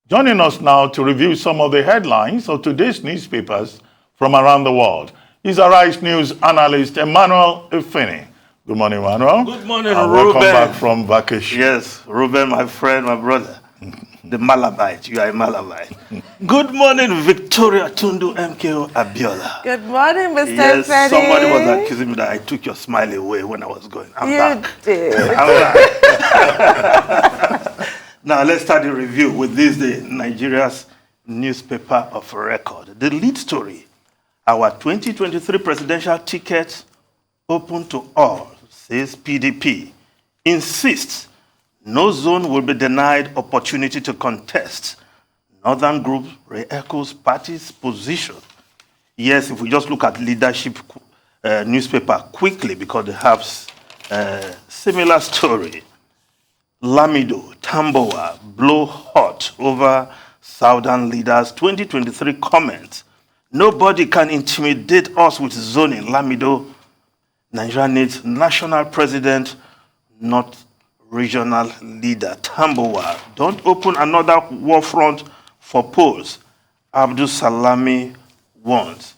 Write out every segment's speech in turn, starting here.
Joining us now to review some of the headlines of today's newspapers from around the world is Arise News analyst Emmanuel Ifeni. Good morning, Emmanuel. Good morning, and Ruben. Welcome back from vacation. Yes, Ruben, my friend, my brother. The Malabite. You are a Malabite. Good morning, Victoria Tundu MKO Abiola. Good morning, Mr. Yes, Freddy. somebody was accusing me that I took your smile away when I was going. I'm back. Did. I'm back. Now, let's start the review with this, the Nigeria's newspaper of record. The lead story, our 2023 presidential ticket open to all, says PDP, insists no zone will be denied opportunity to contest. Northern group re-echoes party's position. Yes, if we just look at leadership newspaper quickly, because they have similar story. Lamido, Tamboa blow hot over Southern leaders' 2023 comments. Nobody can intimidate us with zoning. Lamido, Nigeria needs national president, not regional leader. Tamboa, don't open another war front for polls. Abdul Salami warns.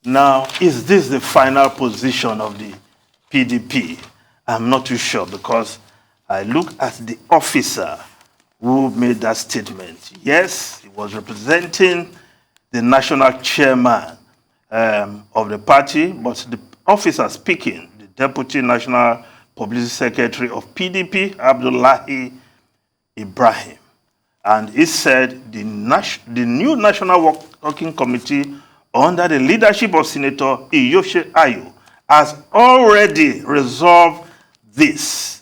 Now, is this the final position of the PDP? I'm not too sure, because I look at the officer who made that statement. Yes, he was representing the national chairman of the party, but the officer speaking, the deputy national publicity secretary of PDP, Abdullahi Ibrahim. And he said the new National Working Committee under the leadership of Senator Iyoshe Ayu has already resolved this.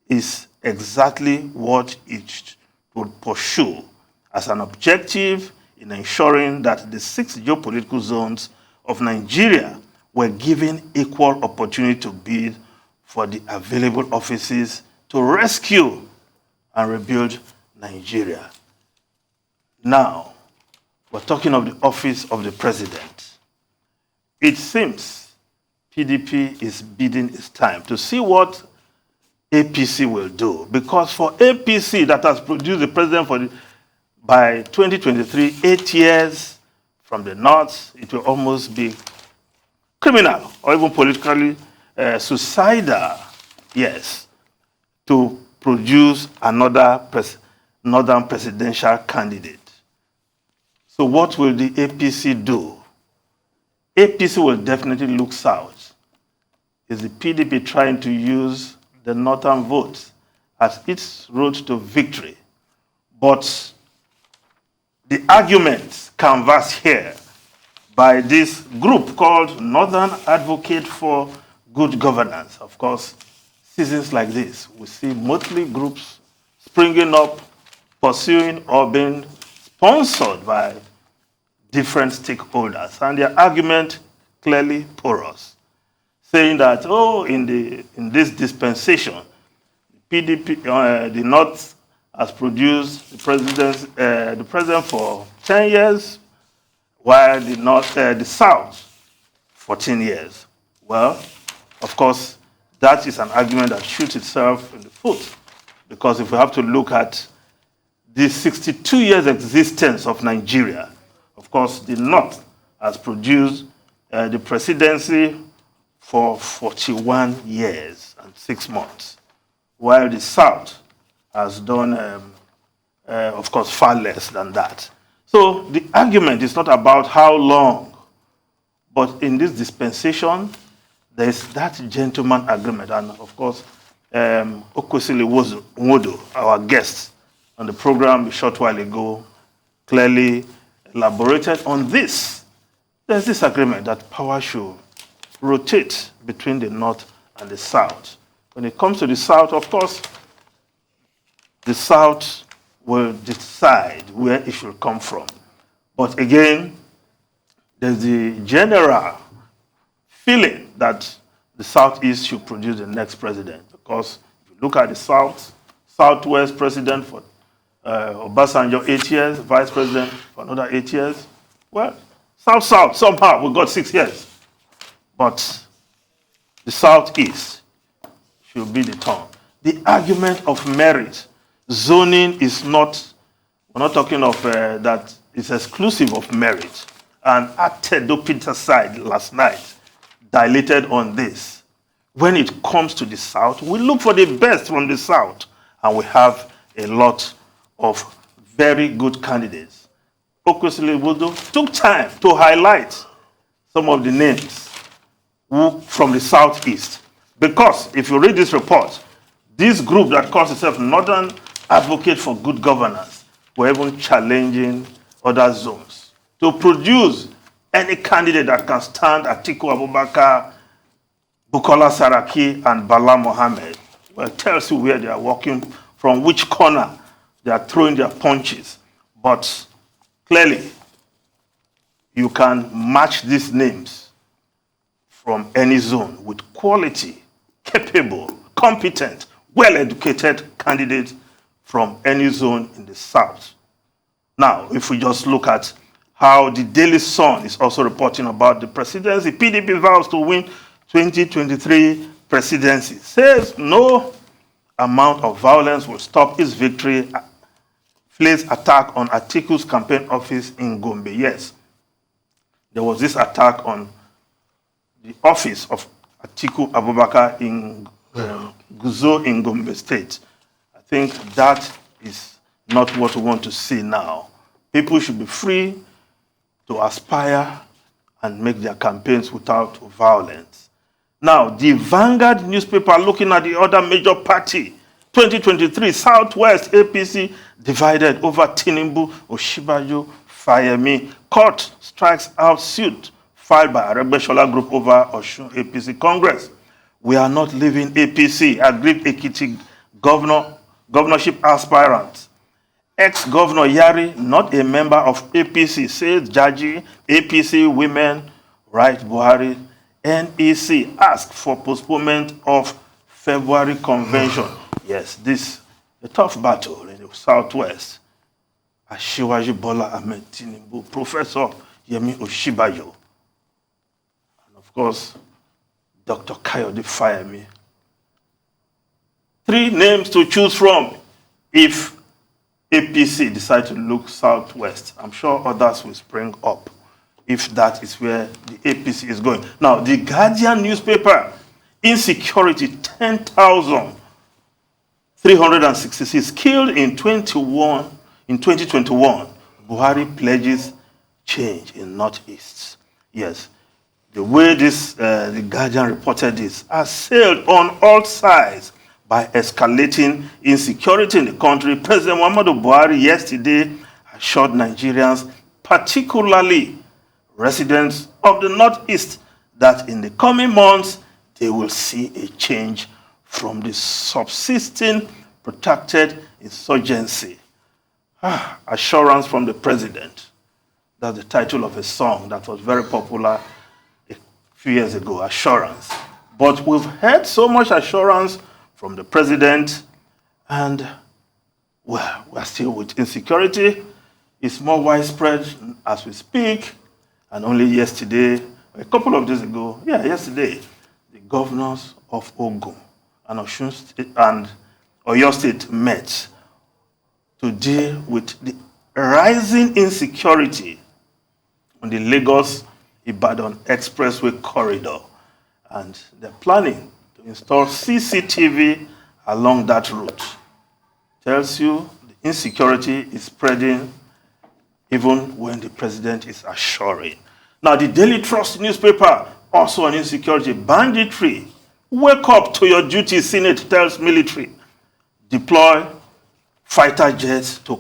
Is exactly what it would pursue as an objective in ensuring that the 6 geopolitical zones of Nigeria were given equal opportunity to bid for the available offices to rescue and rebuild Nigeria. Now, we're talking of the office of the president. It seems PDP is biding its time to see what APC will do, because for APC that has produced the president by 2023, 8 years from the north, it will almost be criminal or even politically suicidal, yes, to produce another northern presidential candidate. So what will the APC do? APC will definitely look south. Is the PDP trying to use the northern votes as its road to victory? But the arguments canvassed here by this group called Northern Advocate for Good Governance. Of course, seasons like this, we see motley groups springing up, pursuing or being sponsored by different stakeholders. And their argument clearly porous, saying that, in this dispensation, PDP, the North has produced the president for 10 years, while the South 14 years. Well, of course, that is an argument that shoots itself in the foot, because if we have to look at the 62 years existence of Nigeria, of course, the North has produced the presidency for 41 years and 6 months, while the South has done, of course, far less than that. So the argument is not about how long, but in this dispensation, there is that gentleman agreement. And of course, Okwesili Nwodo, our guest on the program a short while ago, clearly elaborated on this. There's this agreement that power should rotate between the North and the South. When it comes to the South, of course, the South will decide where it should come from. But again, there's the general feeling that the Southeast should produce the next president. Because if you look at the Southwest president for Obasanjo, 8 years, vice president for another 8 years. Well, South, somehow we got 6 years. But the Southeast should be the turn. The argument of merit, zoning is not We're not talking of that it's exclusive of merit. And Atedo Peter side last night dilated on this. When it comes to the South, we look for the best from the South, and we have a lot of very good candidates. Okwesili Wodo took time to highlight some of the names from the Southeast. Because if you read this report, this group that calls itself Northern Advocate for Good Governance were even challenging other zones to produce any candidate that can stand Atiku Abubakar, Bukola Saraki, and Bala Mohammed. Well, it tells you where they are working, from which corner they are throwing their punches. But clearly, you can match these names from any zone with quality, capable, competent, well-educated candidates from any zone in the South. Now, if we just look at how the Daily Sun is also reporting about the presidency, PDP vows to win 2023 presidency. Says no amount of violence will stop its victory. Flays attack on Atiku's campaign office in Gombe. Yes, there was this attack on the office of Atiku Abubakar in Guzo in Gombe State. I think that is not what we want to see now. People should be free to aspire and make their campaigns without violence. Now, the Vanguard newspaper, looking at the other major party, 2023, Southwest APC divided over Tinubu, Oshibajo, Fayemi. Court strikes out suit filed by Aregbesola Group over Osun APC Congress. We are not leaving APC, agreed Ekiti governorship aspirant. Ex-Governor Yari, not a member of APC, says Jaji, APC Women Right Buhari. NEC asked for postponement of February convention. Yes, this a tough battle in the Southwest. Asiwaju Bola Ahmed Tinubu, Professor Yemi Oshibajo, and of course, Dr. Kayode Fayemi. 3 names to choose from if APC decide to look Southwest. I'm sure others will spring up if that is where the APC is going. Now, the Guardian newspaper, insecurity, 10,366 killed in 2021. Buhari pledges change in Northeast. Yes, the way the Guardian reported this, assailed on all sides by escalating insecurity in the country. President Muhammadu Buhari yesterday assured Nigerians, particularly residents of the Northeast, that in the coming months, they will see a change from the subsisting protracted insurgency. Assurance from the president. That's the title of a song that was very popular a few years ago, Assurance. But we've heard so much assurance from the president, and, well, we're still with insecurity. It's more widespread as we speak. And only yesterday, a couple of days ago, yesterday, the governors of Ogun and Osun State and Oyo State met to deal with the rising insecurity on the Lagos-Ibadan Expressway corridor. And they're planning to install CCTV along that route. Tells you the insecurity is spreading even when the president is assuring. Now, the Daily Trust newspaper, also on insecurity, banditry. Wake up to your duty, Senate tells military. Deploy fighter jets to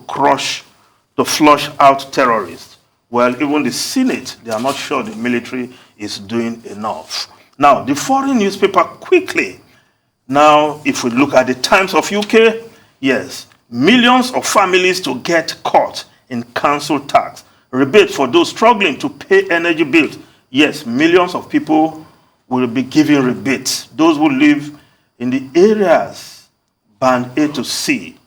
flush out terrorists. Well, even the Senate, they are not sure the military is doing enough. Now, the foreign newspaper, quickly. Now, if we look at the Times of UK, yes, millions of families to get caught in council tax. Rebate for those struggling to pay energy bills. Yes, millions of people will be given rebates. Those who live in the areas band A to C.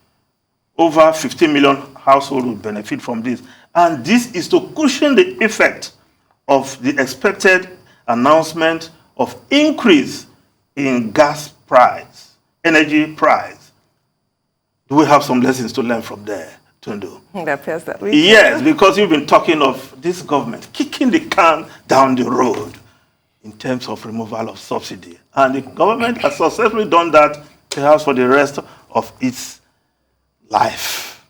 Over 50 million households will benefit from this. And this is to cushion the effect of the expected announcement of increase in gas price, energy price. Do we have some lessons to learn from there? Tundu? It appears that we Yes, because you've been talking of this government kicking the can down the road in terms of removal of subsidy. And the government has successfully done that, perhaps for the rest of its life.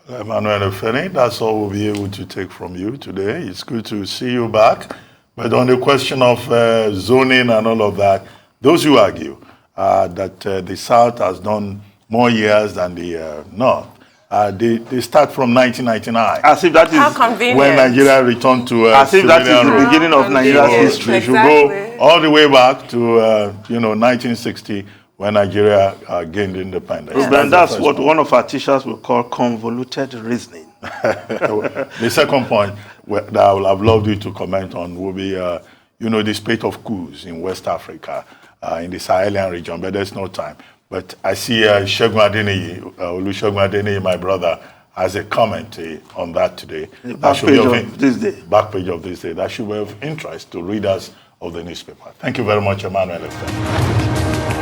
Emmanuel Efeni, that's all we'll be able to take from you today. It's good to see you back. But on the question of zoning and all of that, those who argue that the South has done more years than the North, they start from 1999. As if that is How convenient. When Nigeria returned to As if that is civilian the rule. beginning of Nigeria's history. We should go all the way back to 1960 when Nigeria gained independence. Ruben, that's the what first one of our teachers will call convoluted reasoning. The second point that I would have loved you to comment on will be, the spate of coups in West Africa, in the Sahelian region, but there's no time. But I see Olusegun Adeniyi, my brother, has a comment on that today. The back page of this day. Back page of this day. That should be of interest to readers of the newspaper. Thank you very much, Emmanuel Efeni.